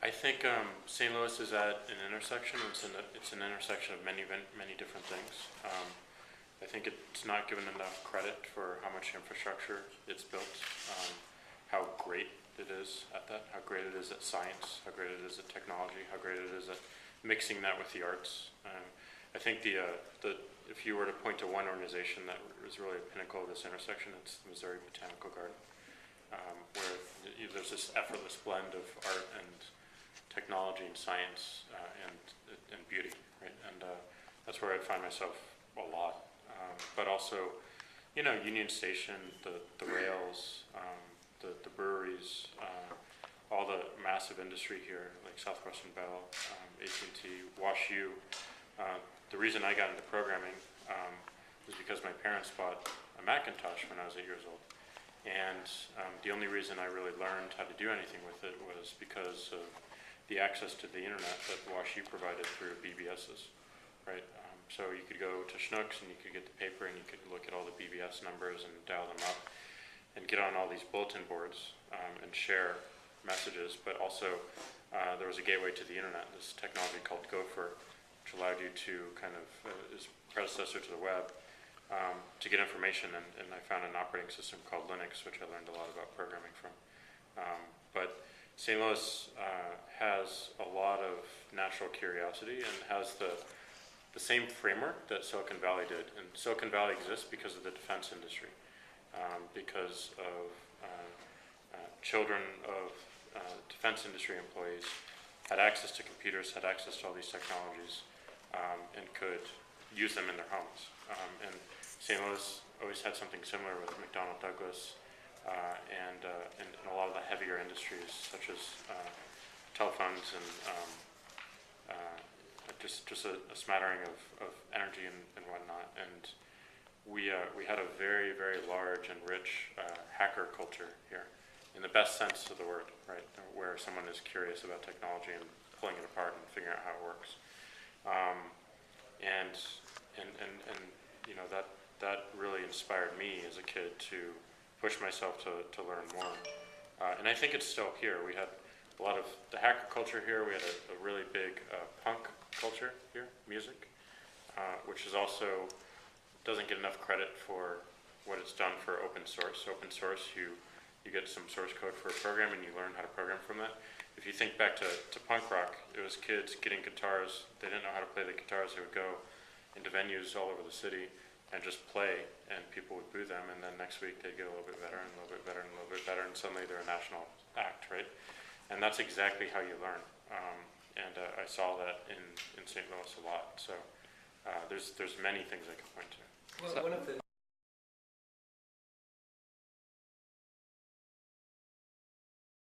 I think St. Louis is at an intersection. It's an intersection of many different things. I think it's not given enough credit for how much infrastructure it's built, how great it is at that, how great it is at science, how great it is at technology, how great it is at mixing that with the arts. I think if you were to point to one organization that is really a pinnacle of this intersection, it's the Missouri Botanical Garden, where there's this effortless blend of art and technology and science and beauty, right? And that's where I find myself a lot. But also, Union Station, the rails, the breweries, all the massive industry here, like Southwestern Bell, AT&T, WashU. The reason I got into programming was because my parents bought a Macintosh when I was 8 years old. And the only reason I really learned how to do anything with it was because of the access to the internet that WashU provided through BBSs, right? So you could go to Schnucks and you could get the paper and you could look at all the BBS numbers and dial them up and get on all these bulletin boards and share messages. But also there was a gateway to the internet, this technology called Gopher, which allowed you to kind of, is predecessor to the web, to get information. And I found an operating system called Linux, which I learned a lot about programming from. But St. Louis has a lot of natural curiosity and has the same framework that Silicon Valley did. And Silicon Valley exists because of the defense industry, because of children of defense industry employees had access to computers, had access to all these technologies, and could use them in their homes. And St. Louis always had something similar with McDonnell Douglas and a lot of the heavier industries, such as telephones and just a smattering of energy and whatnot. And we had a very, very large and rich hacker culture here, in the best sense of the word, right? Where someone is curious about technology and pulling it apart and figuring out how it works. And that really inspired me as a kid to push myself to learn more. And I think it's still here. We had a lot of the hacker culture here. We had a really big punk culture here, music, which is also doesn't get enough credit for what it's done for open source. Open source, you get some source code for a program and you learn how to program from that. If you think back to punk rock, it was kids getting guitars. They didn't know how to play the guitars. They would go into venues all over the city and just play, and people would boo them, and then next week they'd get a little bit better and a little bit better and a little bit better, and suddenly they're a national act, right? And that's exactly how you learn. And I saw that in St. Louis a lot. So there's many things I can point to. Well, one of the